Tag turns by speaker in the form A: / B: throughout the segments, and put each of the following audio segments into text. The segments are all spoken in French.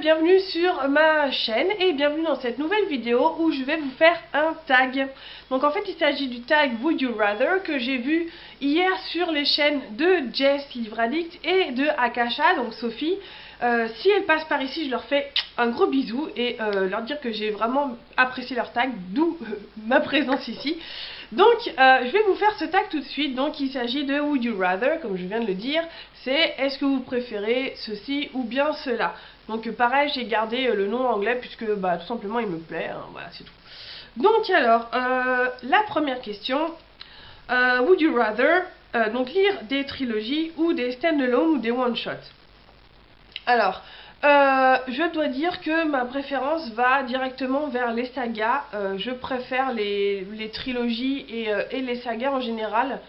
A: bienvenue sur ma chaîne et bienvenue dans cette nouvelle vidéo où je vais vous faire un tag. Donc en fait il s'agit du tag Would You Rather que j'ai vu hier sur les chaînes de Jess Livre Addict et de Akasha, donc Sophie. Si elles passent par ici, je leur fais un gros bisou et leur dire que j'ai vraiment apprécié leur tag, d'où ma présence ici. Donc je vais vous faire ce tag tout de suite. Donc il s'agit de Would You Rather, comme je viens de le dire, c'est est-ce que vous préférez ceci ou bien cela. Donc pareil, j'ai gardé le nom anglais puisque tout simplement il me plaît, hein, voilà c'est tout. Donc alors, la première question, Would You Rather, donc lire des trilogies ou des stand-alone ou des one-shots. Alors, je dois dire que ma préférence va directement vers les sagas. Je préfère les trilogies et les sagas en général.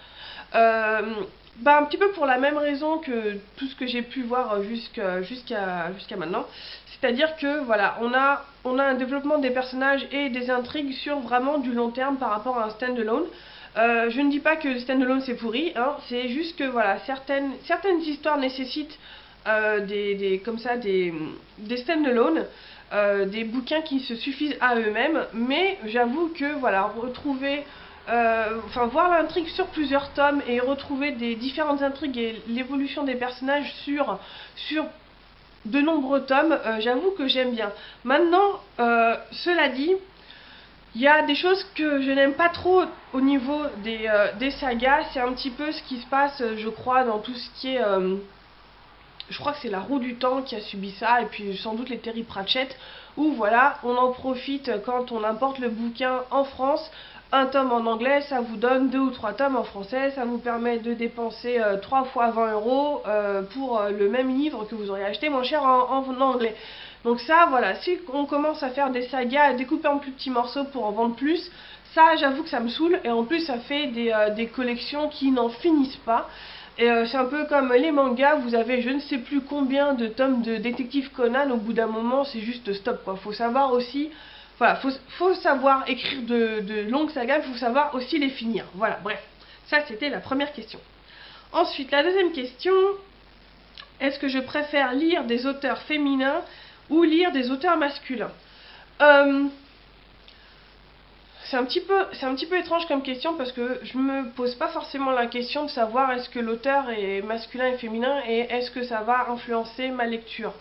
A: Un petit peu pour la même raison que tout ce que j'ai pu voir jusqu'à maintenant. C'est-à-dire que voilà, on a un développement des personnages et des intrigues sur vraiment du long terme par rapport à un stand-alone. Je ne dis pas que le stand-alone c'est pourri, hein, c'est juste que voilà, certaines histoires nécessitent des stand-alone, des bouquins qui se suffisent à eux-mêmes, mais j'avoue que voilà, retrouver, voir l'intrigue sur plusieurs tomes et retrouver des différentes intrigues et l'évolution des personnages sur de nombreux tomes, j'avoue que j'aime bien. Maintenant, cela dit, il y a des choses que je n'aime pas trop au niveau des sagas. C'est un petit peu ce qui se passe, je crois, dans tout ce qui est... je crois que c'est la Roue du Temps qui a subi ça, et puis sans doute les Terry Pratchett, où voilà, on en profite quand on importe le bouquin en France. Un tome en anglais, ça vous donne 2 ou 3 tomes en français, ça vous permet de dépenser 3 fois 20 € pour le même livre que vous auriez acheté moins cher en anglais. Donc ça, voilà, si on commence à faire des sagas, à découper en plus petits morceaux pour en vendre plus, ça j'avoue que ça me saoule, et en plus ça fait des collections qui n'en finissent pas. Et c'est un peu comme les mangas, vous avez je ne sais plus combien de tomes de Détective Conan, au bout d'un moment c'est juste stop quoi. Faut savoir aussi, voilà, faut savoir écrire de longues sagas, il faut savoir aussi les finir. Voilà, bref, ça c'était la première question. Ensuite, la deuxième question, est-ce que je préfère lire des auteurs féminins ou lire des auteurs masculins? C'est un petit peu étrange comme question parce que je me pose pas forcément la question de savoir est-ce que l'auteur est masculin et féminin et est-ce que ça va influencer ma lecture.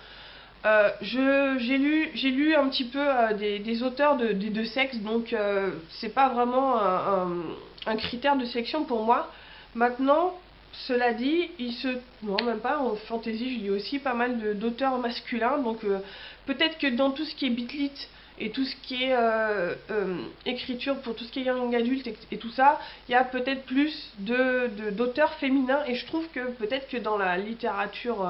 A: J'ai lu un petit peu des auteurs des deux sexes, donc c'est pas vraiment un critère de sélection pour moi. Maintenant, cela dit, non même pas, en fantasy je lis aussi pas mal d'auteurs masculins, donc peut-être que dans tout ce qui est bitlit et tout ce qui est écriture pour tout ce qui est young adulte et tout ça, il y a peut-être plus d'auteurs féminins, et je trouve que peut-être que dans la littérature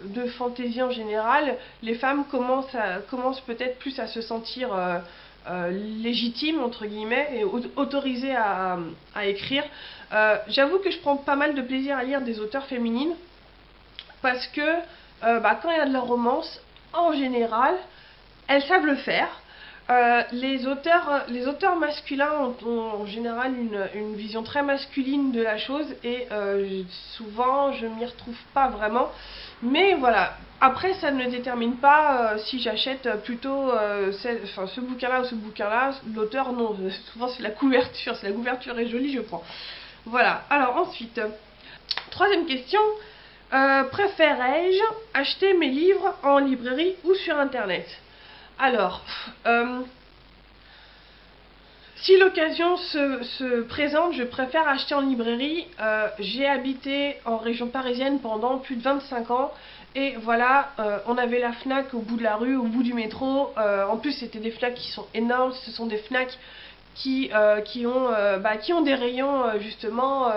A: de fantasy en général, les femmes commencent peut-être plus à se sentir légitimes entre guillemets et autorisées à écrire. J'avoue que je prends pas mal de plaisir à lire des auteurs féminines parce que quand il y a de la romance, en général, elles savent le faire. Les auteurs masculins ont en général une vision très masculine de la chose et souvent je m'y retrouve pas vraiment. Mais voilà, après ça ne détermine pas si j'achète plutôt ce bouquin-là ou ce bouquin-là. L'auteur, non, souvent c'est la couverture. Si la couverture est jolie, je prends. Voilà, alors ensuite, troisième question. Préférerais-je acheter mes livres en librairie ou sur internet? Alors, si l'occasion se présente, je préfère acheter en librairie. J'ai habité en région parisienne pendant plus de 25 ans. Et voilà, on avait la Fnac au bout de la rue, au bout du métro. En plus, c'était des Fnac qui sont énormes. Ce sont des Fnac qui ont des rayons justement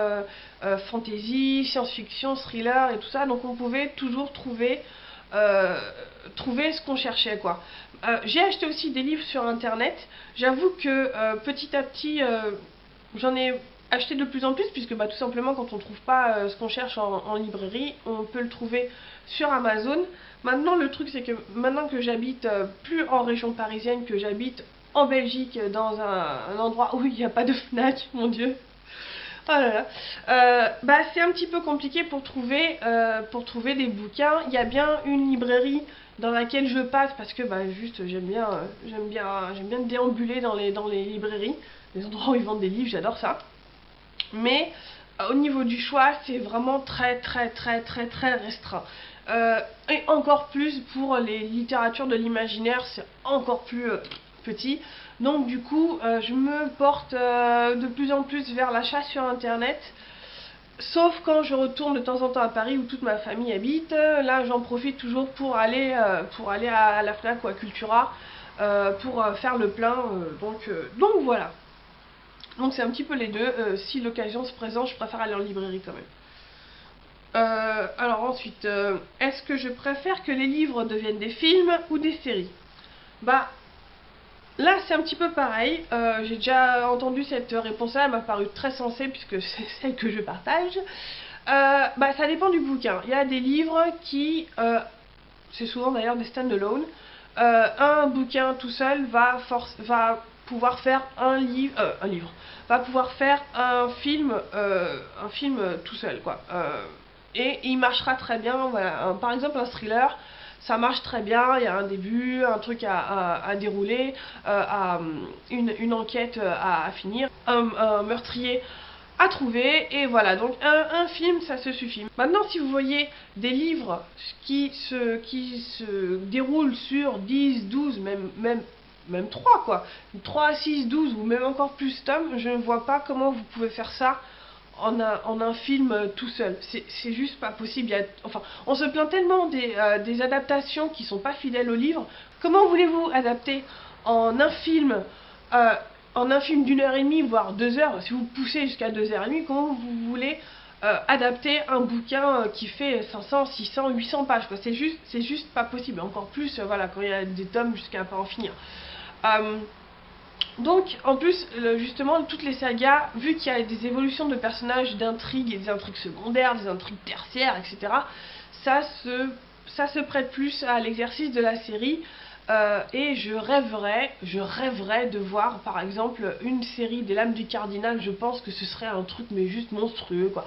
A: fantasy, science-fiction, thriller et tout ça. Donc on pouvait toujours trouver ce qu'on cherchait quoi. J'ai acheté aussi des livres sur internet. J'avoue que petit à petit j'en ai acheté de plus en plus puisque tout simplement quand on trouve pas ce qu'on cherche en librairie, on peut le trouver sur Amazon. Maintenant le truc c'est que maintenant que j'habite plus en région parisienne, que j'habite en Belgique dans un endroit où il n'y a pas de Fnac, mon dieu. Oh là là. Bah, c'est un petit peu compliqué pour trouver des bouquins. Il y a bien une librairie dans laquelle je passe parce que bah, juste j'aime bien déambuler dans les librairies, les endroits où ils vendent des livres, j'adore ça. Mais au niveau du choix, c'est vraiment très restreint. Et encore plus pour les littératures de l'imaginaire, c'est encore plus petit. Donc du coup, je me porte de plus en plus vers l'achat sur internet. Sauf quand je retourne de temps en temps à Paris où toute ma famille habite. Là, j'en profite toujours pour aller à la Fnac ou à Cultura pour faire le plein. Donc voilà. Donc c'est un petit peu les deux. Si l'occasion se présente, je préfère aller en librairie quand même. Alors ensuite, est-ce que je préfère que les livres deviennent des films ou des séries? Bah, là c'est un petit peu pareil. J'ai déjà entendu cette réponse-là, elle m'a paru très sensée puisque c'est celle que je partage. Bah, ça dépend du bouquin. Il y a des livres qui, c'est souvent d'ailleurs des stand-alone. Un bouquin tout seul va pouvoir faire va pouvoir faire un film tout seul, quoi. Et il marchera très bien. Voilà. Par exemple, un thriller, ça marche très bien. Il y a un début, un truc à dérouler, une enquête à finir, un meurtrier à trouver, et voilà. Donc un film, ça se suffit. Maintenant, si vous voyez des livres qui se déroulent sur 10, 12, même 3 quoi, 3, 6, 12 ou même encore plus tomes, je ne vois pas comment vous pouvez faire ça en un film tout seul. C'est juste pas possible. Enfin, on se plaint tellement des adaptations qui sont pas fidèles au livre. Comment voulez-vous adapter en un film d'une heure et demie, voire 2 heures, si vous poussez jusqu'à 2 heures et demie, comment vous voulez adapter un bouquin qui fait 500, 600, 800 pages, quoi. C'est juste pas possible. Encore plus, voilà, quand il y a des tomes jusqu'à pas en finir. Donc, en plus, justement, toutes les sagas, vu qu'il y a des évolutions de personnages, d'intrigues, et des intrigues secondaires, des intrigues tertiaires, etc., ça se prête plus à l'exercice de la série. Et je rêverais de voir, par exemple, une série des Lames du Cardinal. Je pense que ce serait un truc, mais juste monstrueux, quoi.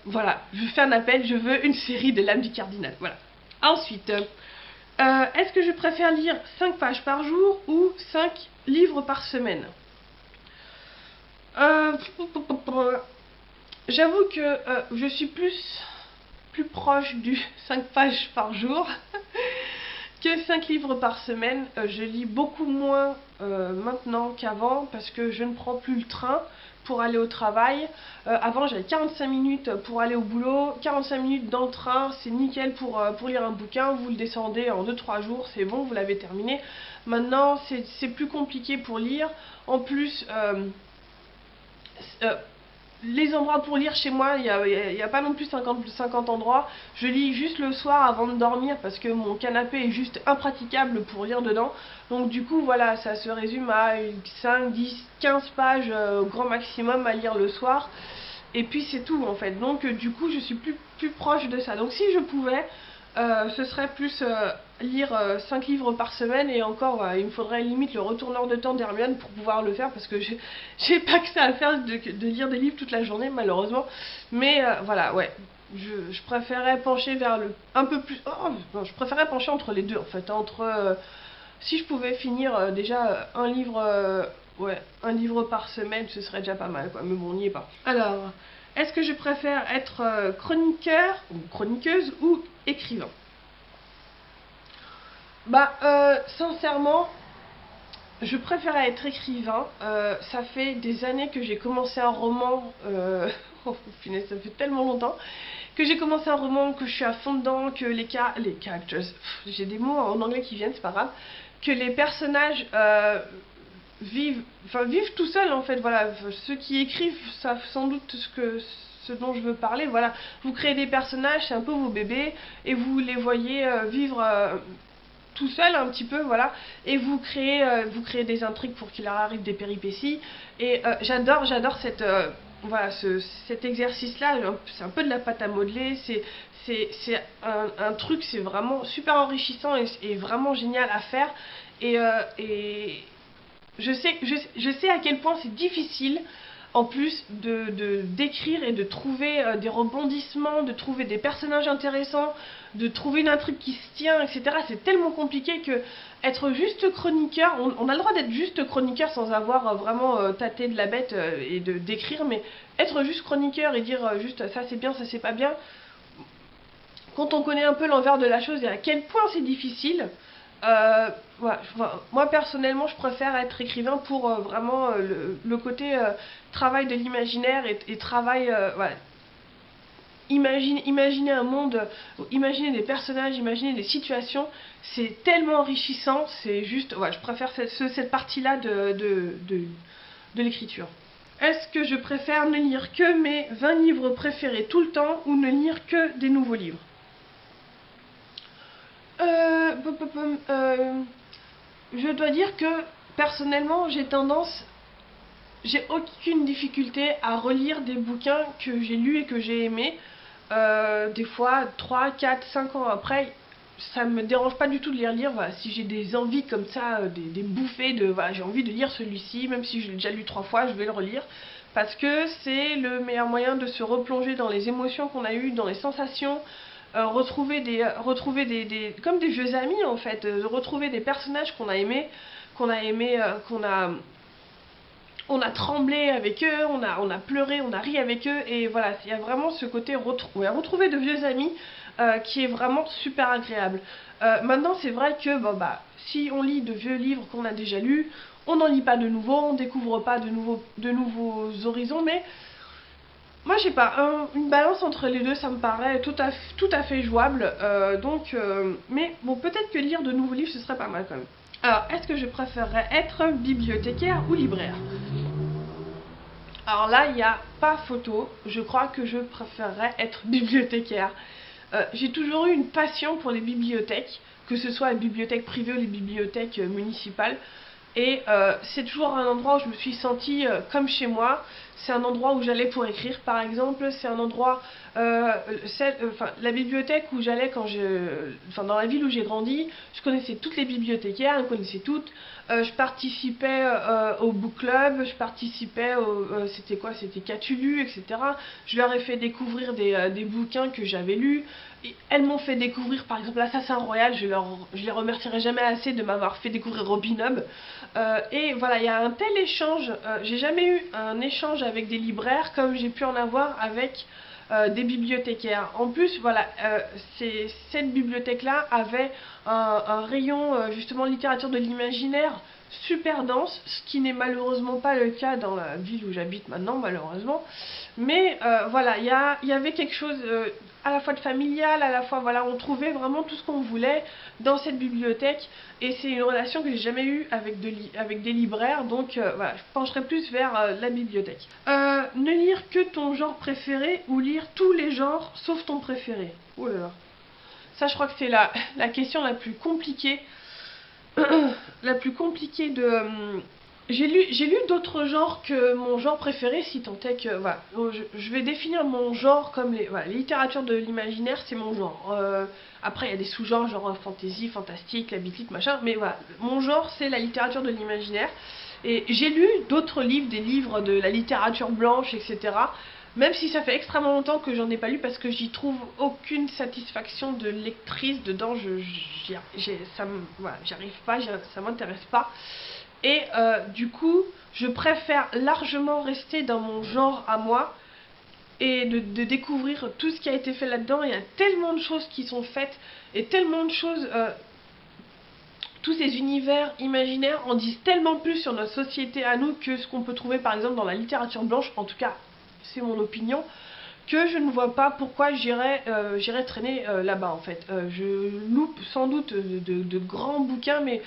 A: Voilà, je fais un appel, je veux une série des Lames du Cardinal. Voilà. Ensuite... est-ce que je préfère lire 5 pages par jour ou 5 livres par semaine? J'avoue que je suis plus proche du 5 pages par jour que 5 livres par semaine. Je lis beaucoup moins maintenant qu'avant parce que je ne prends plus le train pour aller au travail. Avant j'avais 45 minutes pour aller au boulot, 45 minutes dans le train, c'est nickel pour lire un bouquin. Vous le descendez en 2-3 jours, c'est bon, vous l'avez terminé. Maintenant c'est plus compliqué pour lire. En plus les endroits pour lire chez moi, il n'y a pas non plus 50 endroits. Je lis juste le soir avant de dormir parce que mon canapé est juste impraticable pour lire dedans. Donc du coup voilà, ça se résume à 5, 10, 15 pages au grand maximum à lire le soir. Et puis c'est tout en fait. Donc du coup je suis plus proche de ça. Donc si je pouvais, ce serait plus lire 5 livres par semaine. Et encore, il me faudrait limite le retourneur de temps d'Hermione pour pouvoir le faire, parce que j'ai pas que ça à faire de lire des livres toute la journée malheureusement. Mais voilà, ouais, je préférais pencher vers un peu plus... non, je préférais pencher entre les deux en fait, si je pouvais finir déjà un livre par semaine, ce serait déjà pas mal, quoi. Mais bon, on n'y est pas. Alors, est-ce que je préfère être chroniqueur ou chroniqueuse ou écrivain? Bah, sincèrement, je préférais être écrivain. Ça fait des années que j'ai commencé un roman. Oh, punaise, ça fait tellement longtemps que j'ai commencé un roman, que je suis à fond dedans, que les characters, j'ai des mots en anglais qui viennent, c'est pas grave, que les personnages vivent tout seuls en fait. Voilà, ceux qui écrivent savent sans doute ce dont je veux parler. Voilà, vous créez des personnages, c'est un peu vos bébés, et vous les voyez vivre tout seul un petit peu, voilà, et vous créez des intrigues pour qu'il leur arrive des péripéties. Et j'adore voilà, cet exercice là. C'est un peu de la pâte à modeler, c'est un truc, c'est vraiment super enrichissant et vraiment génial à faire. Et je sais à quel point c'est difficile en plus d'écrire et de trouver des rebondissements, de trouver des personnages intéressants, de trouver une intrigue qui se tient, etc. C'est tellement compliqué que être juste chroniqueur, on a le droit d'être juste chroniqueur sans avoir vraiment tâté de la bête et d'écrire, mais être juste chroniqueur et dire juste ça c'est bien, ça c'est pas bien, quand on connaît un peu l'envers de la chose et à quel point c'est difficile, voilà, moi personnellement je préfère être écrivain pour vraiment le côté travail de l'imaginaire et travail, voilà, imaginer un monde, imaginer des personnages, imaginer des situations, c'est tellement enrichissant, c'est juste, voilà, je préfère cette partie-là de l'écriture. Est-ce que je préfère ne lire que mes 20 livres préférés tout le temps ou ne lire que des nouveaux livres? Je dois dire que personnellement j'ai aucune difficulté à relire des bouquins que j'ai lus et que j'ai aimés. Des fois 3, 4, 5 ans après, ça me dérange pas du tout de les relire. Voilà, si j'ai des envies comme ça, des bouffées de voilà, j'ai envie de lire celui-ci, même si je l'ai déjà lu 3 fois, je vais le relire. Parce que c'est le meilleur moyen de se replonger dans les émotions qu'on a eues, dans les sensations, retrouver comme des vieux amis en fait, retrouver des personnages qu'on a aimés, on a tremblé avec eux, on a pleuré, on a ri avec eux, et voilà, il y a vraiment ce côté retrouver de vieux amis qui est vraiment super agréable. Maintenant, c'est vrai que bon, bah, si on lit de vieux livres qu'on a déjà lus, on n'en lit pas de nouveaux, on découvre pas de nouveaux horizons, mais moi, j'ai pas une balance entre les deux, ça me paraît tout à fait jouable. Mais bon, peut-être que lire de nouveaux livres, ce serait pas mal quand même. Alors, est-ce que je préférerais être bibliothécaire ou libraire? Alors là, il n'y a pas photo. Je crois que je préférerais être bibliothécaire. J'ai toujours eu une passion pour les bibliothèques, que ce soit les bibliothèques privées ou les bibliothèques municipales. Et c'est toujours un endroit où je me suis sentie comme chez moi. C'est un endroit où j'allais pour écrire, par exemple. C'est un endroit, la bibliothèque où j'allais dans la ville où j'ai grandi, je connaissais toutes les bibliothécaires, elles me connaissaient toutes. Je participais au book club, je participais c'était quoi? C'était Cthulhu, etc. Je leur ai fait découvrir des bouquins que j'avais lus. Et elles m'ont fait découvrir par exemple l'Assassin Royal, je les remercierai jamais assez de m'avoir fait découvrir Robin Hood. Et voilà, il y a un tel échange, j'ai jamais eu un échange avec des libraires comme j'ai pu en avoir avec des bibliothécaires. En plus, voilà, cette bibliothèque-là avait un rayon justement littérature de l'imaginaire super dense, ce qui n'est malheureusement pas le cas dans la ville où j'habite maintenant, malheureusement. Mais voilà, il y avait quelque chose à la fois de familial, à la fois, voilà, on trouvait vraiment tout ce qu'on voulait dans cette bibliothèque. Et c'est une relation que j'ai jamais eue avec des libraires, donc voilà, je pencherai plus vers la bibliothèque. Ne lire que ton genre préféré ou lire tous les genres sauf ton préféré? Oh là là. Ça, je crois que c'est la question la plus compliquée. La plus compliquée de... J'ai lu d'autres genres que mon genre préféré, si tant est que... Voilà, je vais définir mon genre comme voilà, littérature de l'imaginaire, c'est mon genre. Après, il y a des sous-genres, genre fantasy, fantastique, la bitlite, machin, mais voilà, mon genre, c'est la littérature de l'imaginaire. Et j'ai lu d'autres livres, des livres de la littérature blanche, etc. Même si ça fait extrêmement longtemps que j'en ai pas lu parce que j'y trouve aucune satisfaction de lectrice dedans, voilà, j'y arrive pas, ça m'intéresse pas. Et du coup, je préfère largement rester dans mon genre à moi et de découvrir tout ce qui a été fait là-dedans. Il y a tellement de choses qui sont faites et tellement de choses... tous ces univers imaginaires en disent tellement plus sur notre société à nous que ce qu'on peut trouver par exemple dans la littérature blanche, en tout cas c'est mon opinion, que je ne vois pas pourquoi j'irais traîner là-bas en fait. Je loupe sans doute de grands bouquins, mais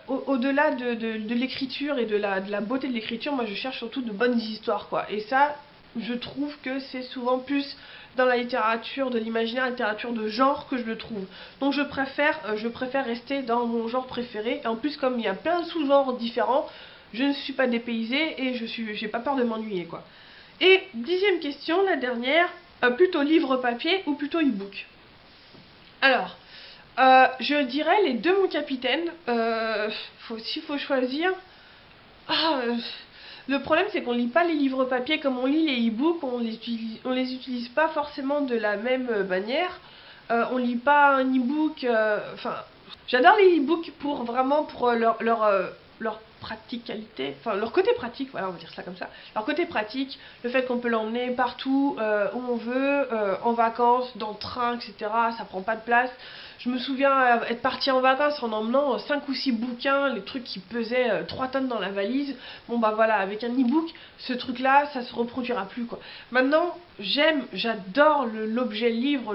A: au-delà de l'écriture et de la beauté de l'écriture, moi je cherche surtout de bonnes histoires quoi. Et ça, je trouve que c'est souvent plus dans la littérature de l'imaginaire, la littérature de genre que je le trouve. Donc je préfère rester dans mon genre préféré. Et en plus, comme il y a plein de sous-genres différents, je ne suis pas dépaysée et j'ai pas peur de m'ennuyer quoi. Et 10e question, la dernière, plutôt livre papier ou plutôt e-book? Alors, je dirais les deux mon capitaine. S'il faut choisir... Le problème, c'est qu'on lit pas les livres papier comme on lit les e-books, on les utilise pas forcément de la même manière. On lit pas un e-book, enfin, j'adore les e-books pour vraiment pour leur praticalité, enfin leur côté pratique, voilà, on va dire ça comme ça. Leur côté pratique, le fait qu'on peut l'emmener partout où on veut, en vacances, dans le train, etc. Ça prend pas de place. Je me souviens être partie en vacances en emmenant 5 ou 6 bouquins, les trucs qui pesaient 3 tonnes dans la valise. Bon bah voilà, avec un e-book, ce truc là, ça se reproduira plus quoi. Maintenant, j'adore l'objet livre,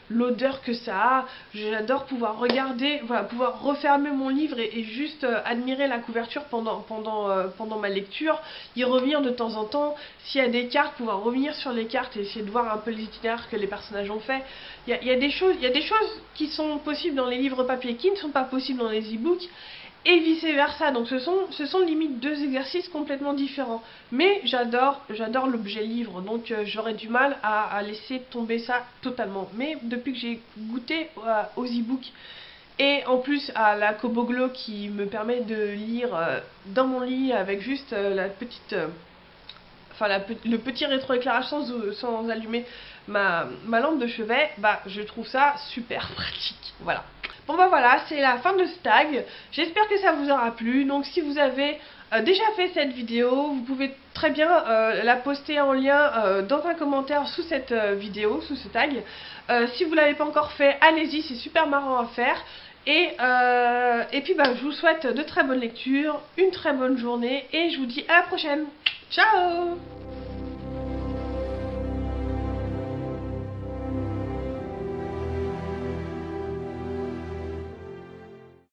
A: l'odeur que ça a. J'adore pouvoir regarder, voilà, pouvoir refermer mon livre et juste admirer la couverture pendant ma lecture, y revenir de temps en temps. S'il y a des cartes, pouvoir revenir sur les cartes et essayer de voir un peu les itinéraires que les personnages ont fait. Il y a des choses qui sont possibles dans les livres papier qui ne sont pas possibles dans les e-books et vice versa. Donc ce sont limite deux exercices complètement différents. Mais j'adore l'objet livre, donc j'aurais du mal à laisser tomber ça totalement. Mais depuis que j'ai goûté aux e-books et en plus à la Koboglo qui me permet de lire dans mon lit avec juste la petite... enfin le petit rétroéclairage sans allumer ma lampe de chevet, bah je trouve ça super pratique. Voilà. Bon bah voilà, c'est la fin de ce tag. J'espère que ça vous aura plu. Donc si vous avez déjà fait cette vidéo, vous pouvez très bien la poster en lien dans un commentaire sous cette vidéo, sous ce tag. Si vous ne l'avez pas encore fait, allez-y, c'est super marrant à faire. Et puis bah, je vous souhaite de très bonnes lectures, une très bonne journée et je vous dis à la prochaine. Ciao!